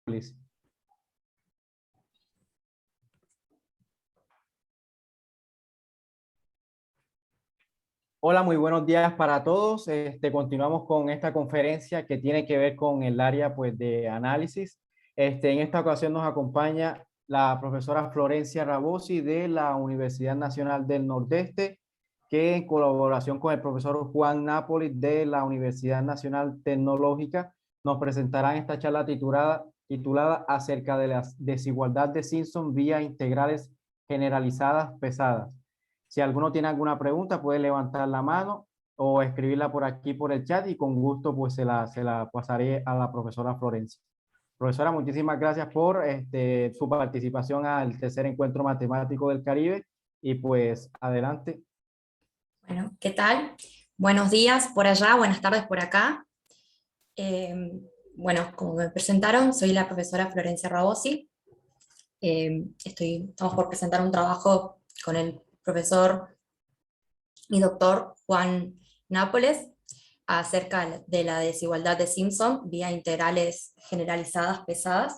please. Hola, muy buenos días para todos. Continuamos con esta conferencia que tiene que ver con el área pues, de análisis. En esta ocasión nos acompaña la profesora Florencia Rabosi de la Universidad Nacional del Nordeste, que en colaboración con el profesor Juan Napoli de la Universidad Nacional Tecnológica nos presentarán esta charla titulada acerca de la desigualdad de Simpson vía integrales generalizadas pesadas. Si alguno tiene alguna pregunta, puede levantar la mano o escribirla por aquí por el chat y con gusto pues se la pasaré a la profesora Florencia. Profesora, muchísimas gracias por su participación al tercer encuentro matemático del Caribe y pues adelante. Bueno, ¿qué tal? Buenos días por allá, buenas tardes por acá. Bueno, como me presentaron, soy la profesora Florencia Rabosi. Estamos por presentar un trabajo con el profesor y doctor Juan Nápoles acerca de la desigualdad de Simpson vía integrales generalizadas pesadas.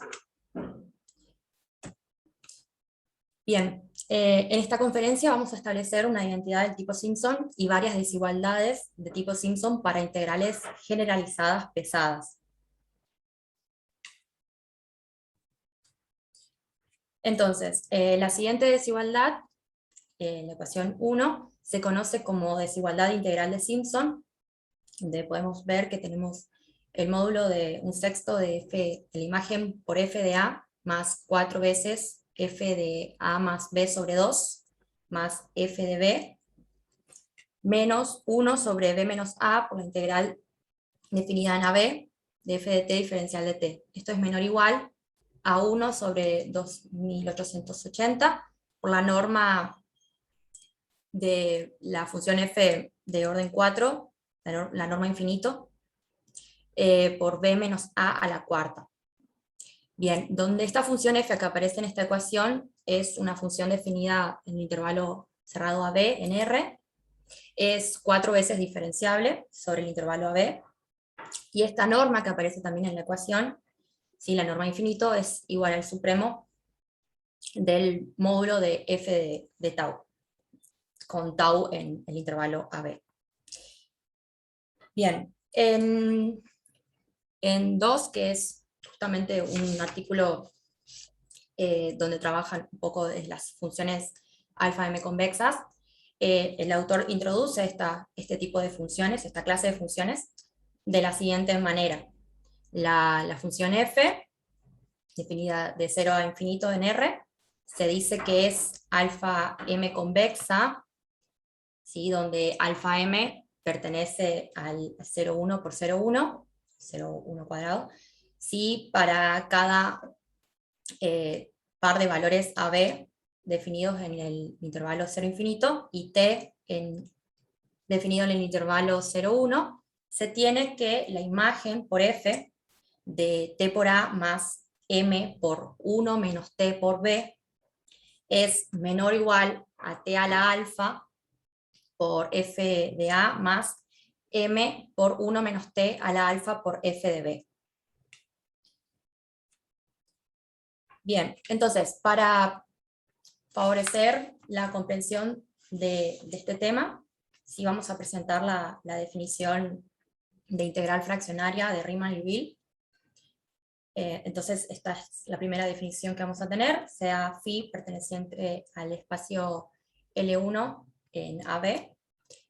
Bien, en esta conferencia vamos a establecer una identidad del tipo Simpson y varias desigualdades de tipo Simpson para integrales generalizadas pesadas. Entonces, la siguiente desigualdad, la ecuación 1, se conoce como desigualdad integral de Simpson, donde podemos ver que tenemos el módulo de un sexto de f de la imagen por f de a más 4 veces f de a más b sobre 2 más f de b menos 1 sobre b menos a por la integral definida en AB de f de t diferencial de t. Esto es menor o igual a 1 sobre 2880 por la norma de la función f de orden 4, la norma infinito, por b menos a la cuarta. Bien, donde esta función f que aparece en esta ecuación es una función definida en el intervalo cerrado AB en R, es 4 veces diferenciable sobre el intervalo AB, y esta norma que aparece también en la ecuación, ¿sí? La norma infinito es igual al supremo del módulo de f de tau, con tau en el intervalo AB. Bien, en 2, que es justamente un artículo donde trabajan un poco de las funciones alfa m convexas, el autor introduce este tipo de funciones, esta clase de funciones, de la siguiente manera. La función f, definida de 0 a infinito en R, se dice que es alfa m convexa, ¿sí? Donde alfa m pertenece al 0,1 por 0,1, 0,1 cuadrado, ¿sí? Para cada par de valores AB definidos en el intervalo 0 infinito y t definido en el intervalo 0,1, se tiene que la imagen por f de t por a más m por 1 menos t por b es menor o igual a t a la alfa por f de a más m por 1 menos t a la alfa por f de b. Bien, entonces, para favorecer la comprensión de este tema, sí vamos a presentar la definición de integral fraccionaria de Riemann y Weyl. Entonces, esta es la primera definición que vamos a tener, sea phi perteneciente al espacio L1 en AB.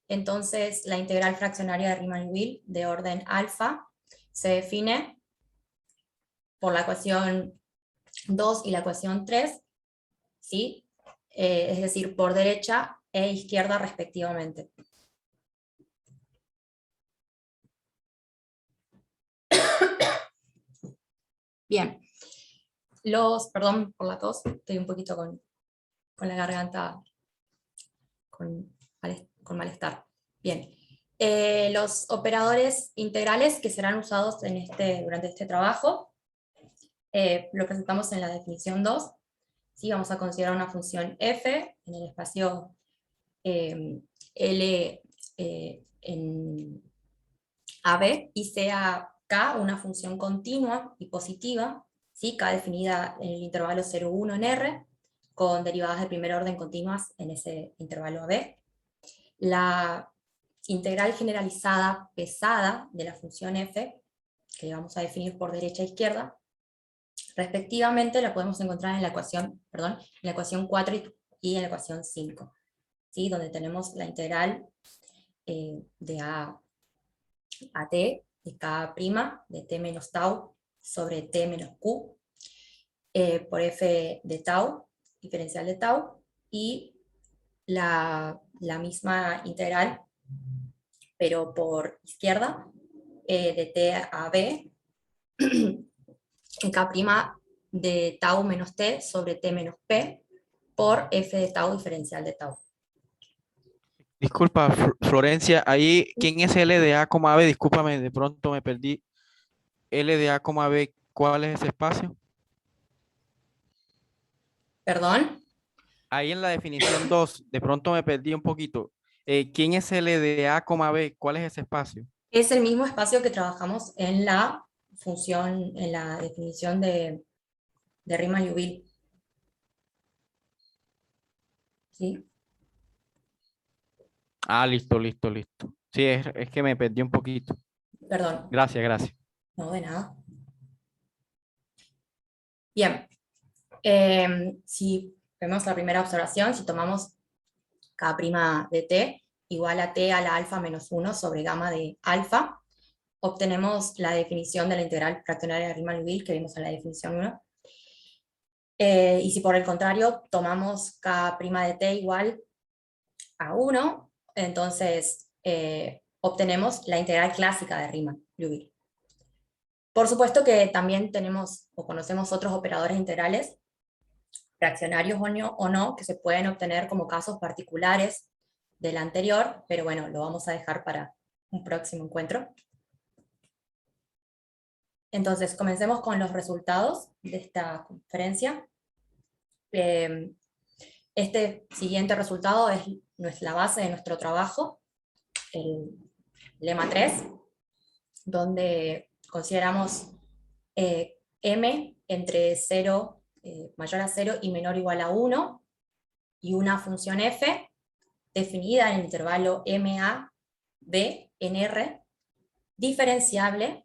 Entonces, la integral fraccionaria de Riemann y Weyl de orden alfa se define por la ecuación 2 y la ecuación 3, ¿sí? Es decir, por derecha e izquierda respectivamente. Bien, perdón por la tos, estoy un poquito con la garganta con malestar. Bien, los operadores integrales que serán usados durante este trabajo, lo presentamos en la definición 2. ¿Sí? Vamos a considerar una función f en el espacio L en AB y sea k una función continua y positiva, ¿sí? K definida en el intervalo 0, 1 en R, con derivadas de primer orden continuas en ese intervalo AB. La integral generalizada pesada de la función f, que vamos a definir por derecha e izquierda, respectivamente la podemos encontrar en la ecuación, perdón, en la ecuación 4 y en la ecuación 5, ¿sí? Donde tenemos la integral de a t, de k' de t menos tau sobre t menos q, por f de tau, diferencial de tau, y la misma integral, pero por izquierda, de t a b, en k' de tau menos t sobre t menos p, por f de tau diferencial de tau. Disculpa, Florencia, ahí, ¿quién es L de A, B? Discúlpame, de pronto me perdí. L de A, B, ¿cuál es ese espacio? ¿Perdón? Ahí en la definición 2, de pronto me perdí un poquito. ¿Quién es L de A, B? ¿Cuál es ese espacio? Es el mismo espacio que trabajamos en la función, en la definición de Riemann-Liouville. ¿Sí? Ah, listo, listo, listo. Sí, es que me perdí un poquito. Perdón, Gracias, gracias. no de nada. Bien, si vemos la primera observación, si tomamos k' de t igual a t a la alfa menos 1 sobre gamma de alfa, obtenemos la definición de la integral fraccionaria de Riemann-Liouville que vimos en la definición 1. Y si por el contrario tomamos k' de t igual a 1, entonces obtenemos la integral clásica de Riemann-Liouville. Por supuesto que también tenemos o conocemos otros operadores integrales, fraccionarios o no, que se pueden obtener como casos particulares del anterior, pero bueno, lo vamos a dejar para un próximo encuentro. Entonces, comencemos con los resultados de esta conferencia. Este siguiente resultado es la base de nuestro trabajo, el lema 3, donde consideramos m entre 0, mayor a 0 y menor o igual a 1, y una función f definida en el intervalo ma, b en R, diferenciable,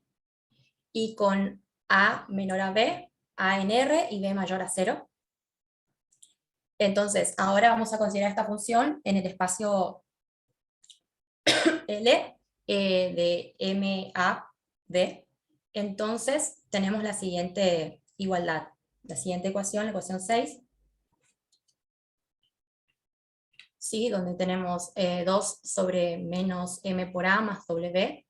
y con a menor a b, a en R y b mayor a 0. Entonces, ahora vamos a considerar esta función en el espacio L de MA, B. Entonces, tenemos la siguiente igualdad, la siguiente ecuación, la ecuación 6, ¿sí? Donde tenemos 2 sobre menos m por a más w,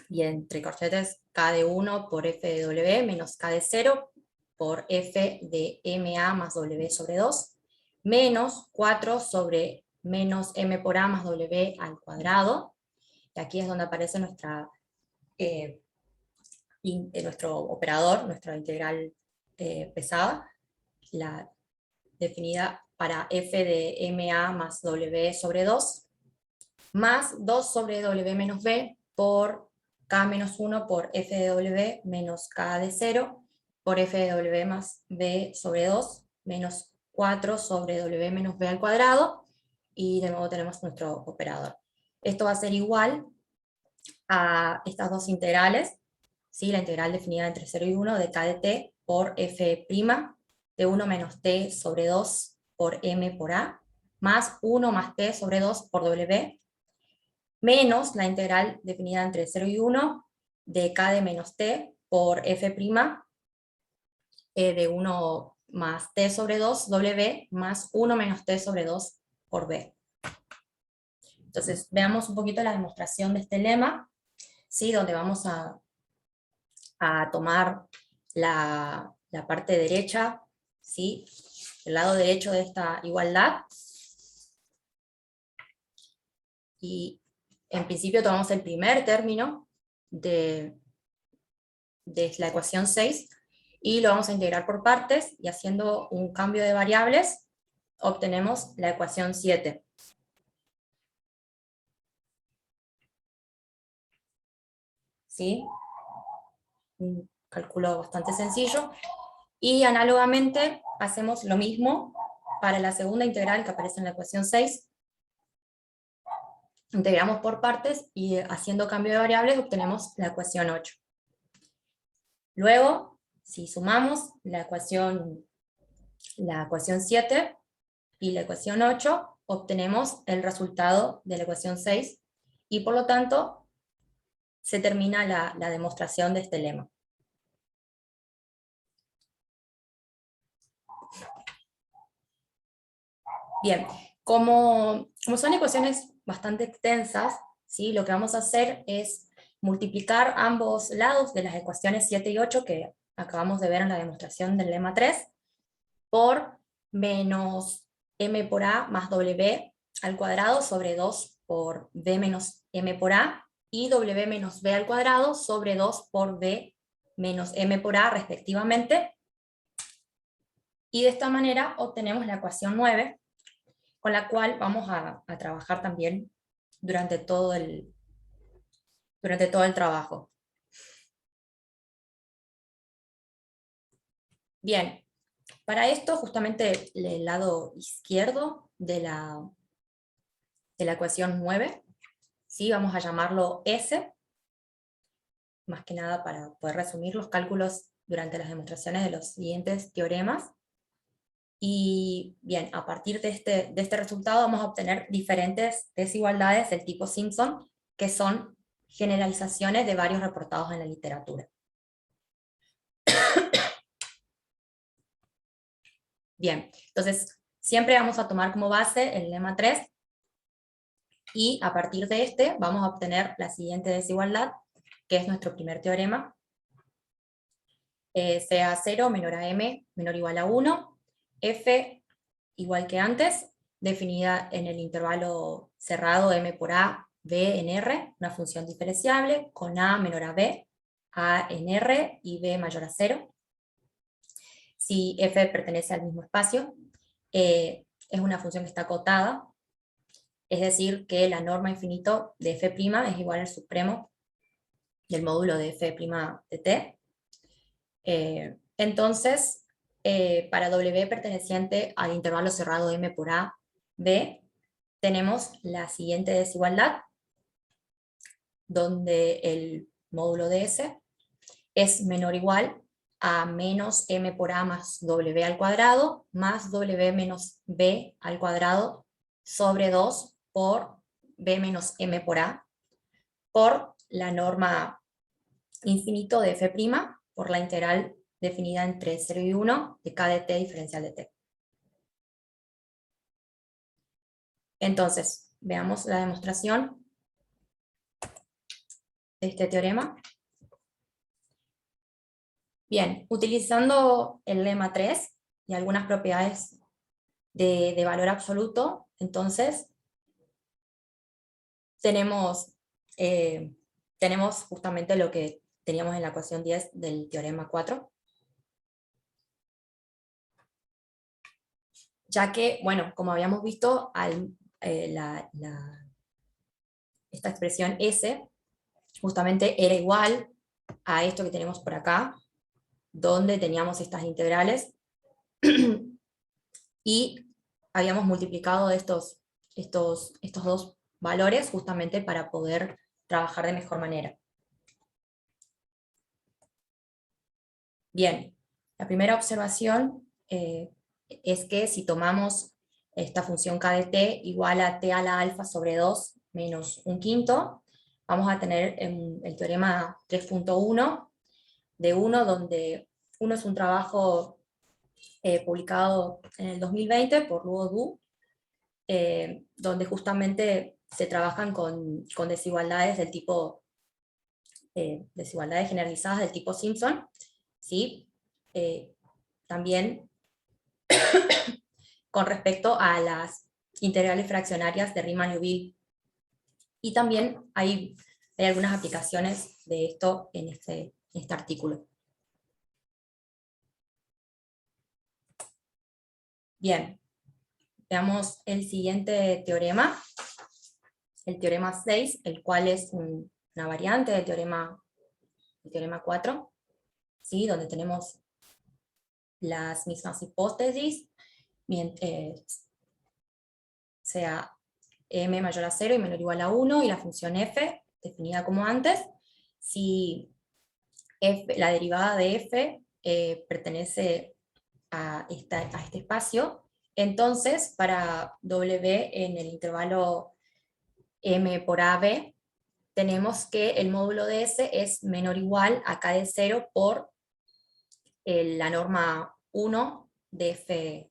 y entre corchetes k de 1 por f de w menos k de 0 por f de ma más w sobre 2, menos 4 sobre menos m por a más w al cuadrado, y aquí es donde aparece nuestro operador, nuestra integral pesada, la definida para f de ma más w sobre 2, más 2 sobre w menos b por k menos 1 por f de w menos k de 0 por f de w más b sobre 2 menos 4 sobre w menos b al cuadrado, y de nuevo tenemos nuestro operador. Esto va a ser igual a estas dos integrales, ¿sí? La integral definida entre 0 y 1 de k de t por f' de 1 menos t sobre 2 por m por a, más 1 más t sobre 2 por w, menos la integral definida entre 0 y 1 de k de menos t por f' de 1 más t sobre 2 w, más 1 menos t sobre 2 por b. Entonces, veamos un poquito la demostración de este lema, ¿sí? Donde vamos a tomar la parte derecha, ¿sí? El lado derecho de esta igualdad, y en principio tomamos el primer término de la ecuación 6, y lo vamos a integrar por partes, y haciendo un cambio de variables, obtenemos la ecuación 7. ¿Sí? Un cálculo bastante sencillo. Y análogamente hacemos lo mismo para la segunda integral que aparece en la ecuación 6. Integramos por partes y haciendo cambio de variables obtenemos la ecuación 8. Luego, si sumamos la ecuación 7 y la ecuación 8, obtenemos el resultado de la ecuación 6, y por lo tanto se termina la demostración de este lema. Bien, como son ecuaciones bastante extensas, ¿sí? Lo que vamos a hacer es multiplicar ambos lados de las ecuaciones 7 y 8 que acabamos de ver en la demostración del lema 3 por menos m por a más w al cuadrado sobre 2 por b menos m por a, y w menos b al cuadrado sobre 2 por b menos m por a respectivamente. Y de esta manera obtenemos la ecuación 9, con la cual vamos a trabajar también durante todo el trabajo. Bien, para esto justamente el lado izquierdo de la ecuación 9, ¿sí? Vamos a llamarlo S, más que nada para poder resumir los cálculos durante las demostraciones de los siguientes teoremas. Y bien, a partir de este resultado vamos a obtener diferentes desigualdades del tipo Simpson, que son generalizaciones de varios reportados en la literatura. Bien, entonces siempre vamos a tomar como base el lema 3, y a partir de este vamos a obtener la siguiente desigualdad, que es nuestro primer teorema. Sea 0 menor a m menor o igual a 1, f igual que antes, definida en el intervalo cerrado m por a, b en r, una función diferenciable, con a menor a b, a en r y b mayor a 0. Si f pertenece al mismo espacio, es una función que está acotada, es decir, que la norma infinito de f' es igual al supremo del módulo de f' de t. Entonces, para w perteneciente al intervalo cerrado m por a, b, tenemos la siguiente desigualdad, donde el módulo de S es menor o igual a menos m por a más w al cuadrado, más w menos b al cuadrado, sobre 2 por b menos m por a, por la norma infinito de f', por la integral definida entre 0 y 1 de k de t diferencial de t. Entonces, veamos la demostración de este teorema. Bien, utilizando el lema 3 y algunas propiedades de valor absoluto, entonces tenemos justamente lo que teníamos en la ecuación 10 del teorema 4. Ya que, bueno, como habíamos visto, esta expresión S justamente era igual a esto que tenemos por acá, donde teníamos estas integrales, y habíamos multiplicado estos dos valores justamente para poder trabajar de mejor manera. Bien, la primera observación es que si tomamos esta función k de t igual a t a la alfa sobre 2 menos 1/5, vamos a tener el teorema 3.1 de 1, donde 1 es un trabajo publicado en el 2020 por Luo Du, donde justamente se trabajan con desigualdades del tipo, desigualdades generalizadas del tipo Simpson, ¿sí? También con respecto a las integrales fraccionarias de Riemann-Liouville. Y también hay algunas aplicaciones de esto en este artículo. Bien, veamos el siguiente teorema, el teorema 6, el cual es una variante del teorema 4. ¿sí? Donde tenemos las mismas hipótesis, sea m mayor a 0 y menor o igual a 1, y la función f, definida como antes, si la derivada de f pertenece a este espacio, entonces para w en el intervalo m por ab, tenemos que el módulo de S es menor o igual a k de 0 por la norma 1 de f',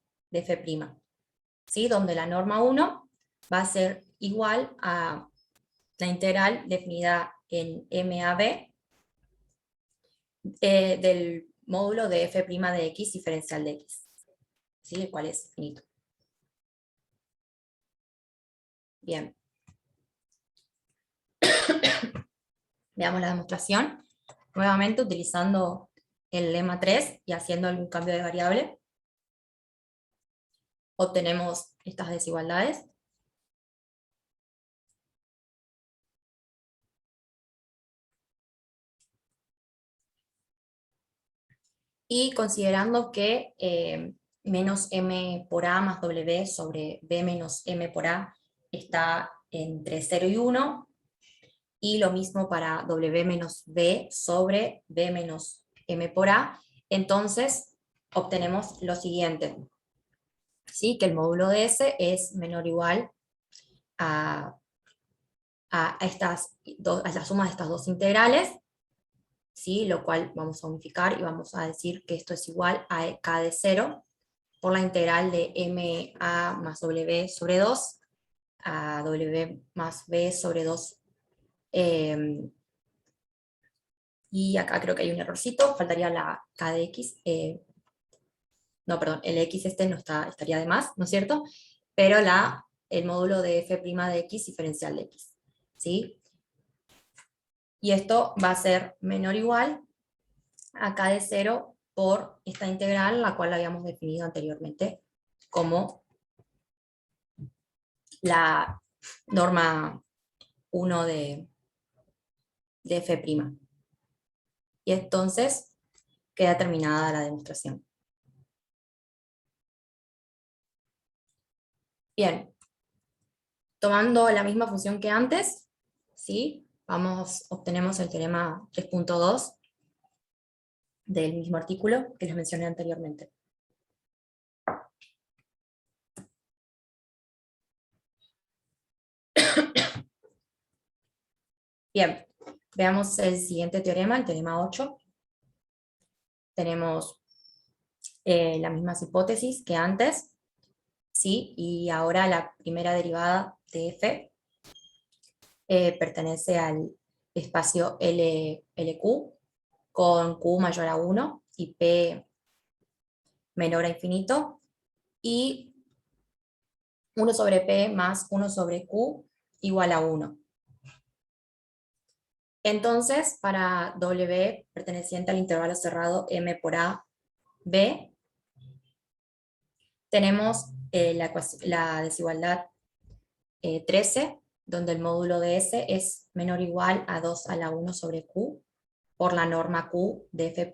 ¿sí? Donde la norma 1 va a ser igual a la integral definida en MAB del módulo de f' de x diferencial de x, ¿sí? El cual es finito. Bien. Veamos la demostración, nuevamente utilizando el lema 3 y haciendo algún cambio de variable. Obtenemos estas desigualdades. Y considerando que menos m por a más w sobre b menos m por a está entre 0 y 1, y lo mismo para w menos b sobre b menos m por a, entonces obtenemos lo siguiente, ¿sí? Que el módulo de S es menor o igual a la suma de estas dos integrales, ¿sí? Lo cual vamos a unificar y vamos a decir que esto es igual a k de 0 por la integral de ma más w sobre 2 a w más b sobre 2. Y acá creo que hay un errorcito, faltaría la k de x. No, perdón, el x este no estaría de más, ¿no es cierto? Pero el módulo de f' de x diferencial de x, ¿sí? Y esto va a ser menor o igual a k de 0 por esta integral, la cual habíamos definido anteriormente como la norma 1 de f'. Y entonces queda terminada la demostración. Bien, tomando la misma función que antes, ¿sí? Obtenemos el teorema 3.2 del mismo artículo que les mencioné anteriormente. Bien, veamos el siguiente teorema, el teorema 8. Tenemos las mismas hipótesis que antes, ¿sí? Y ahora la primera derivada de f pertenece al espacio LQ con Q mayor a 1 y P menor a infinito, y 1 sobre P más 1 sobre Q igual a 1. Entonces, para W perteneciente al intervalo cerrado M por A, B, tenemos la desigualdad 13, donde el módulo de S es menor o igual a 2 a la 1 sobre Q, por la norma Q de F',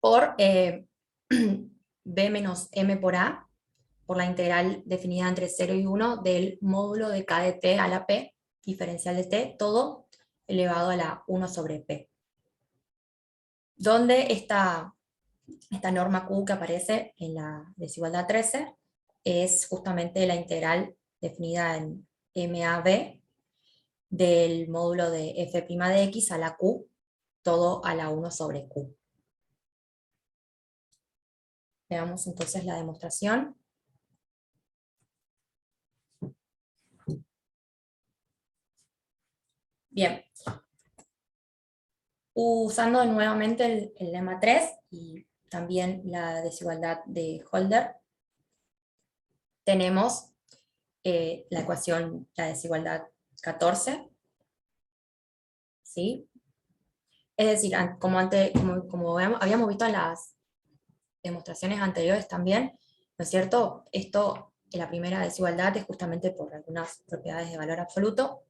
por B menos M por A, por la integral definida entre 0 y 1 del módulo de K de T a la P, diferencial de T, todo elevado a la 1 sobre P. Donde esta norma Q que aparece en la desigualdad 13 es justamente la integral definida en MAB del módulo de f' de x a la q, todo a la 1 sobre q. Veamos entonces la demostración. Bien. Usando nuevamente el lema 3 y también la desigualdad de Holder, tenemos la ecuación, la desigualdad 14, ¿sí? Es decir, como habíamos visto en las demostraciones anteriores también, ¿no es cierto? Esto, en la primera desigualdad, es justamente por algunas propiedades de valor absoluto,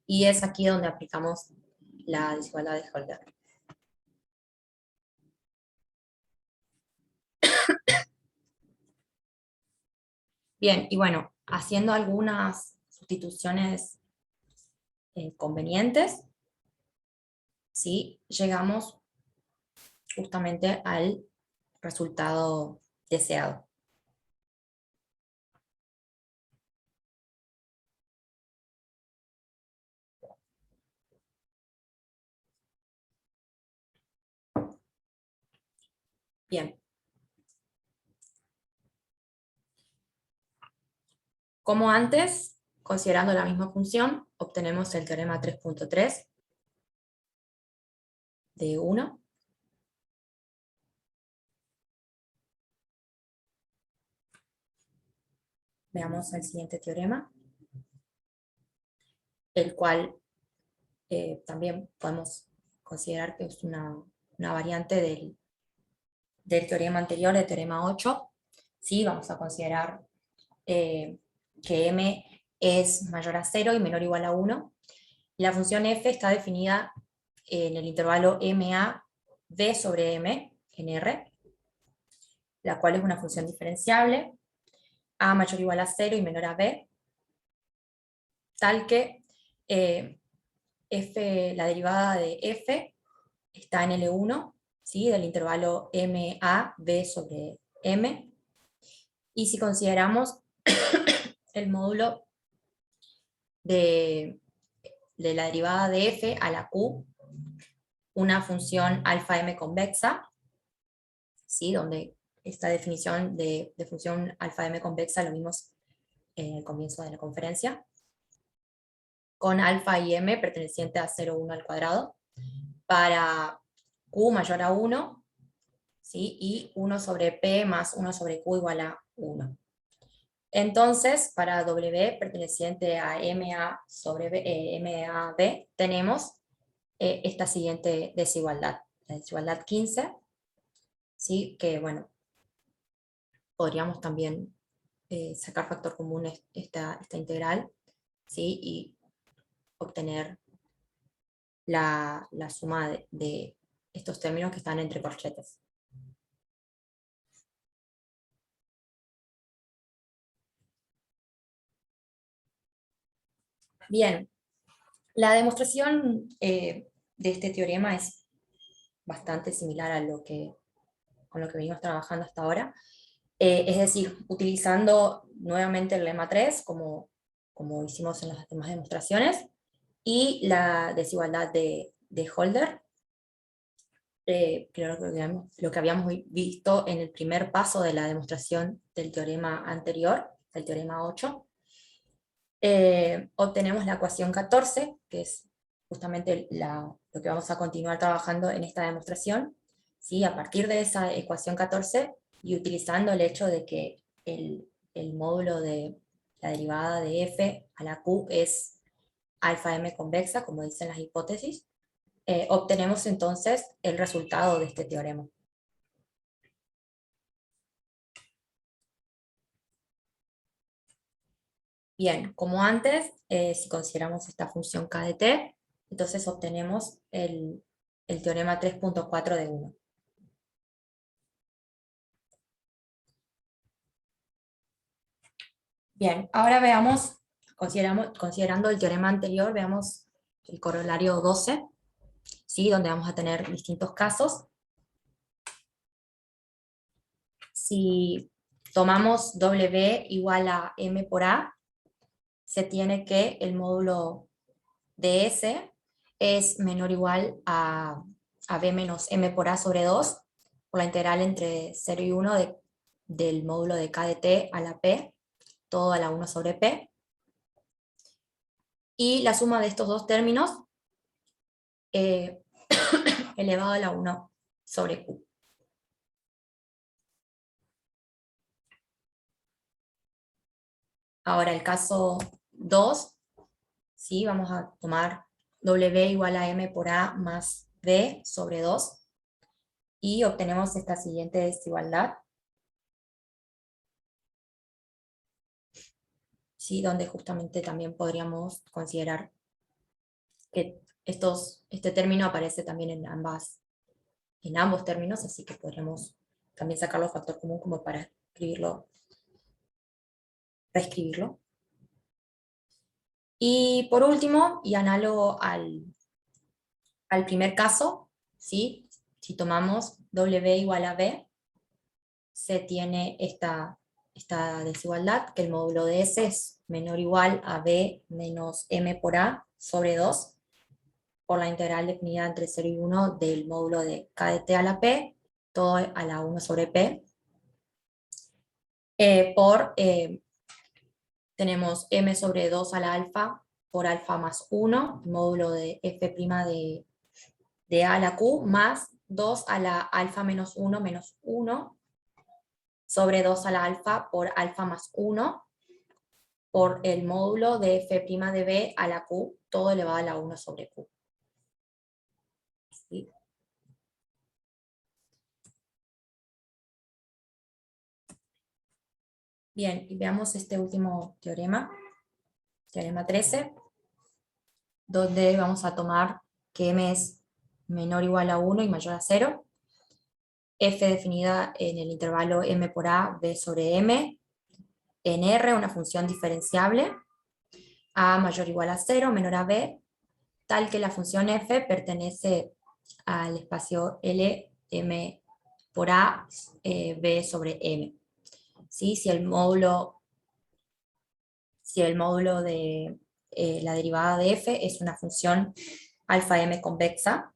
y es aquí donde aplicamos la desigualdad de Holder. Bien, y bueno, haciendo algunas sustituciones convenientes, ¿sí? Llegamos justamente al resultado deseado. Bien. Como antes, considerando la misma función, obtenemos el teorema 3.3 de 1. Veamos el siguiente teorema, el cual también podemos considerar que es una variante del teorema anterior, del teorema 8. ¿Sí? Vamos a considerar que m es mayor a 0 y menor o igual a 1. La función f está definida en el intervalo ma b sobre m en R, la cual es una función diferenciable, a mayor o igual a 0 y menor a b, tal que la derivada de f está en L1, ¿sí? Del intervalo ma b sobre m, y si consideramos el módulo de la derivada de f a la q, una función alfa m convexa, ¿sí? Donde esta definición de función alfa m convexa lo vimos en el comienzo de la conferencia, con alfa y m perteneciente a 0, 1 al cuadrado, para q mayor a 1, ¿sí? Y 1 sobre p más 1 sobre q igual a 1. Entonces, para w perteneciente a ma sobre ma b, tenemos esta siguiente desigualdad, la desigualdad 15, ¿sí? Que bueno, podríamos también sacar factor común esta integral, ¿sí? Y obtener la suma de estos términos que están entre corchetes. Bien, la demostración de este teorema es bastante similar a con lo que venimos trabajando hasta ahora. Es decir, utilizando nuevamente el lema 3, como hicimos en las demás demostraciones, y la desigualdad de Holder, lo que habíamos visto en el primer paso de la demostración del teorema anterior, el teorema 8. Obtenemos la ecuación 14, que es justamente lo que vamos a continuar trabajando en esta demostración, ¿sí? A partir de esa ecuación 14, y utilizando el hecho de que el módulo de la derivada de f a la q es alfa m convexa, como dicen las hipótesis, obtenemos entonces el resultado de este teorema. Bien, como antes, si consideramos esta función k de t, entonces obtenemos el teorema 3.4 de 1. Bien, ahora veamos, considerando el teorema anterior, veamos el corolario 12, ¿sí? Donde vamos a tener distintos casos. Si tomamos w igual a m por a, se tiene que el módulo de S es menor o igual a b menos m por a sobre 2, por la integral entre 0 y 1 del módulo de k de t a la p, todo a la 1 sobre p. Y la suma de estos dos términos elevado a la 1 sobre q. Ahora el caso 2, ¿sí? Vamos a tomar w igual a m por a más b sobre 2, y obtenemos esta siguiente desigualdad, ¿sí? Donde justamente también podríamos considerar que este término aparece también en ambos términos, así que podríamos también sacarlo factor común como para reescribirlo. Y por último, y análogo al primer caso, ¿sí? Si tomamos W igual a B, se tiene esta desigualdad, que el módulo de S es menor o igual a B menos M por A sobre 2, por la integral definida entre 0 y 1 del módulo de K de T a la P, todo a la 1 sobre P, tenemos M sobre 2 a la alfa por alfa más 1, módulo de F' de A a la Q, más 2 a la alfa menos 1 sobre 2 a la alfa por alfa más 1, por el módulo de F' de B a la Q, todo elevado a la 1 sobre Q. ¿Sí? Bien, y veamos este último teorema, teorema 13, donde vamos a tomar que M es menor o igual a 1 y mayor a 0, F definida en el intervalo M por A, B sobre M, en R, una función diferenciable, A mayor o igual a 0, menor a B, tal que la función F pertenece al espacio L, M por A, B sobre M. ¿Sí? Si el módulo de la derivada de F es una función alfa M convexa,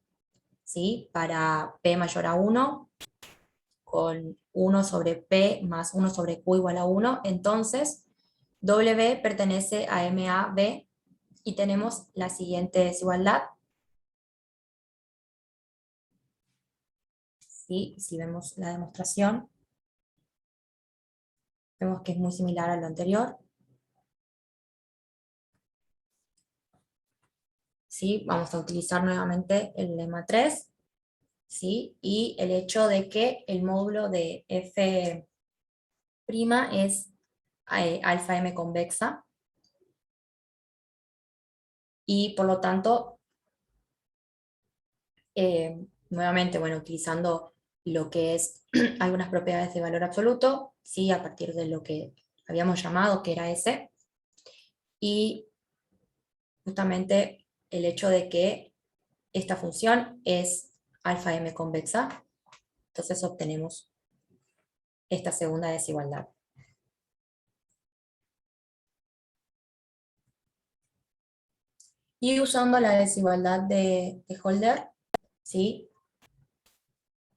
¿sí? Para P mayor a 1, con 1 sobre P más 1 sobre Q igual a 1, entonces W pertenece a MAB y tenemos la siguiente desigualdad. ¿Sí? Si vemos la demostración, vemos que es muy similar a lo anterior. ¿Sí? Vamos a utilizar nuevamente el lema 3, ¿sí? Y el hecho de que el módulo de F' es alfa M convexa, y por lo tanto, nuevamente, bueno, utilizando lo que es algunas propiedades de valor absoluto, ¿sí? A partir de lo que habíamos llamado que era S, y justamente el hecho de que esta función es alfa M convexa, entonces obtenemos esta segunda desigualdad. Y usando la desigualdad de Holder, ¿sí?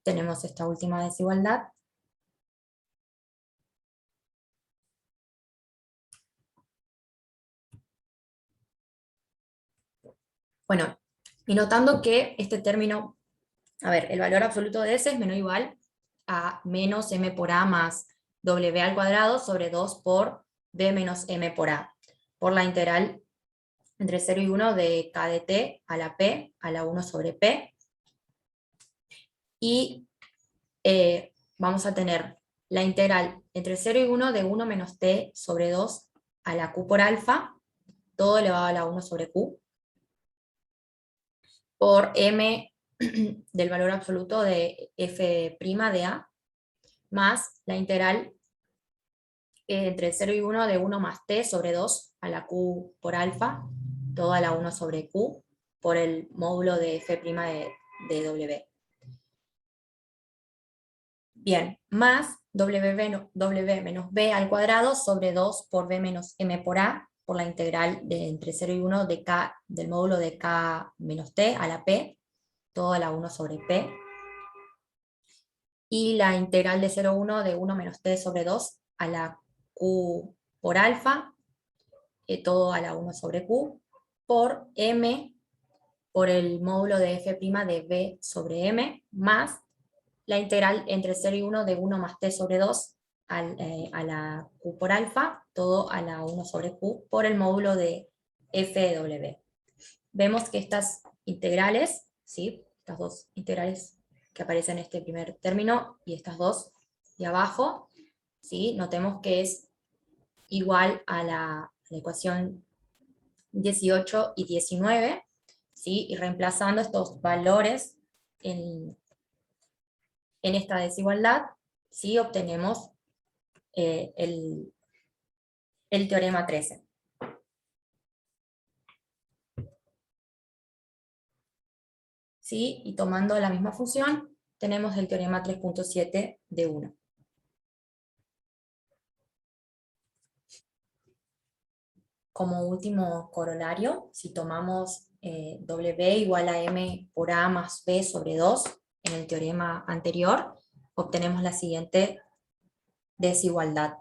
Tenemos esta última desigualdad. Bueno, y notando que este término, a ver, el valor absoluto de S es menor o igual a menos M por A más W al cuadrado sobre 2 por B menos M por A, por la integral entre 0 y 1 de K de T a la P a la 1 sobre P. Y vamos a tener la integral entre 0 y 1 de 1 menos T sobre 2 a la Q por alfa, todo elevado a la 1 sobre Q, por M del valor absoluto de F' de A, más la integral entre 0 y 1 de 1 más T sobre 2 a la Q por alfa, todo a la 1 sobre Q, por el módulo de F' de W. Bien, más W menos B al cuadrado sobre 2 por B menos M por A, por la integral de entre 0 y 1 de K, del módulo de K menos T a la P, todo a la 1 sobre P. Y la integral de 0 a 1 de 1 menos T sobre 2 a la Q por alfa, todo a la 1 sobre Q, por M, por el módulo de F' de B sobre M, más la integral entre 0 y 1 de 1 más T sobre 2 a la Q por alfa, todo a la 1 sobre Q, por el módulo de FW. Vemos que estas integrales, ¿sí? Estas dos integrales que aparecen en este primer término y estas dos de abajo, ¿sí? Notemos que es igual a la ecuación 18 y 19, ¿sí? Y reemplazando estos valores en esta desigualdad, ¿sí? Obtenemos el teorema 13. ¿Sí? Y tomando la misma función, tenemos el teorema 3.7 de 1. Como último corolario, si tomamos W igual a M por A más B sobre 2 en el teorema anterior, obtenemos la siguiente desigualdad.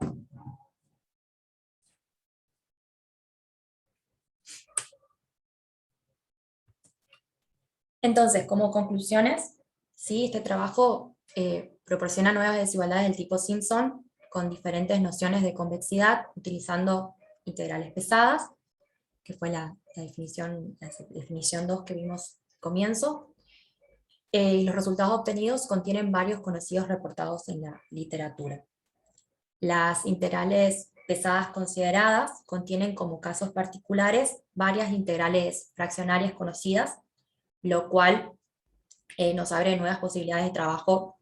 Entonces, como conclusiones, ¿sí? Este trabajo proporciona nuevas desigualdades del tipo Simpson con diferentes nociones de convexidad, utilizando integrales pesadas, que fue la definición 2 que vimos al comienzo. Y los resultados obtenidos contienen varios conocidos reportados en la literatura. Las integrales pesadas consideradas contienen como casos particulares varias integrales fraccionarias conocidas, lo cual nos abre nuevas posibilidades de trabajo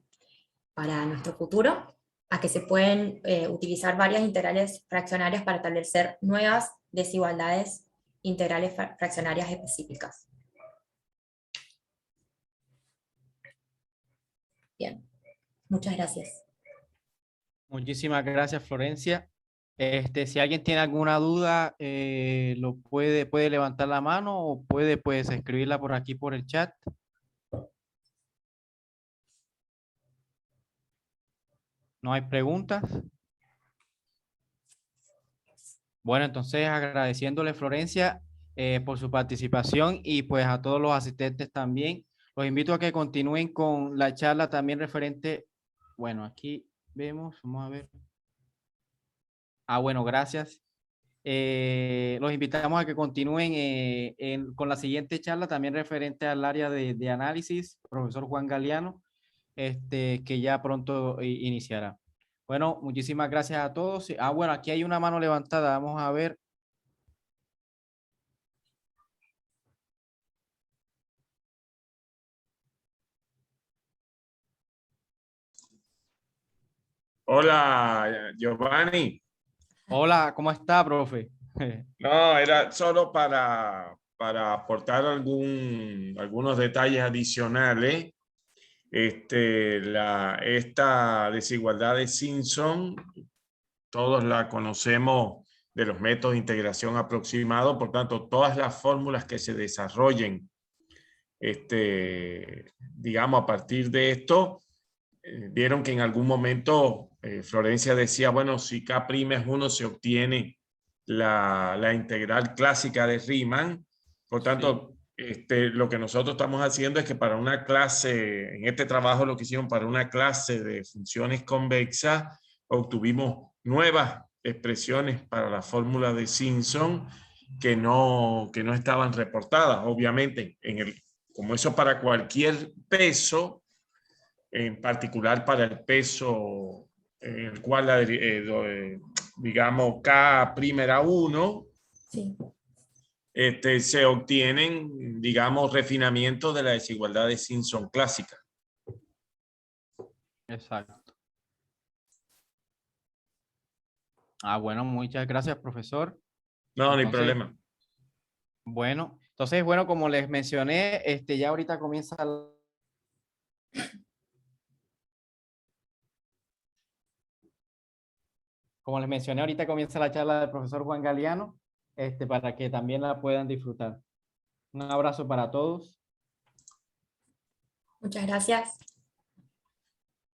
para nuestro futuro, a que se pueden utilizar varias integrales fraccionarias para establecer nuevas desigualdades integrales fraccionarias específicas. Bien, muchas gracias. Muchísimas gracias, Florencia. Si alguien tiene alguna duda, lo puede levantar la mano o puede pues escribirla por aquí por el chat. ¿No hay preguntas? Bueno, entonces agradeciéndole, Florencia, por su participación y pues a todos los asistentes también. Los invito a que continúen con la charla también referente. Bueno, aquí vemos, vamos a ver. Bueno, gracias. Los invitamos a que continúen con la siguiente charla, también referente al área de análisis, profesor Juan Galeano, que ya pronto iniciará. Bueno, muchísimas gracias a todos. Bueno, aquí hay una mano levantada, vamos a ver. Hola, Giovanni. Hola, ¿cómo está, profe? No, era solo para aportar algunos detalles adicionales. Esta desigualdad de Simpson, todos la conocemos de los métodos de integración aproximado, por tanto, todas las fórmulas que se desarrollen, digamos, a partir de esto, vieron que en algún momento Florencia decía, bueno, si K' es 1 se obtiene la integral clásica de Riemann. Por tanto, lo que nosotros estamos haciendo es que para una clase, en este trabajo lo que hicieron para una clase de funciones convexas, obtuvimos nuevas expresiones para la fórmula de Simpson que no estaban reportadas. Obviamente, como eso para cualquier peso, en particular para el peso en el cual, digamos, K' era 1, Sí. se obtienen, digamos, refinamientos de la desigualdad de Simpson clásica. Exacto. Bueno, muchas gracias, profesor. No, no hay Entonces, problema. Bueno, como les mencioné, ya ahorita comienza como les mencioné, ahorita comienza la charla del profesor Juan Galeano, para que también la puedan disfrutar. Un abrazo para todos. Muchas gracias.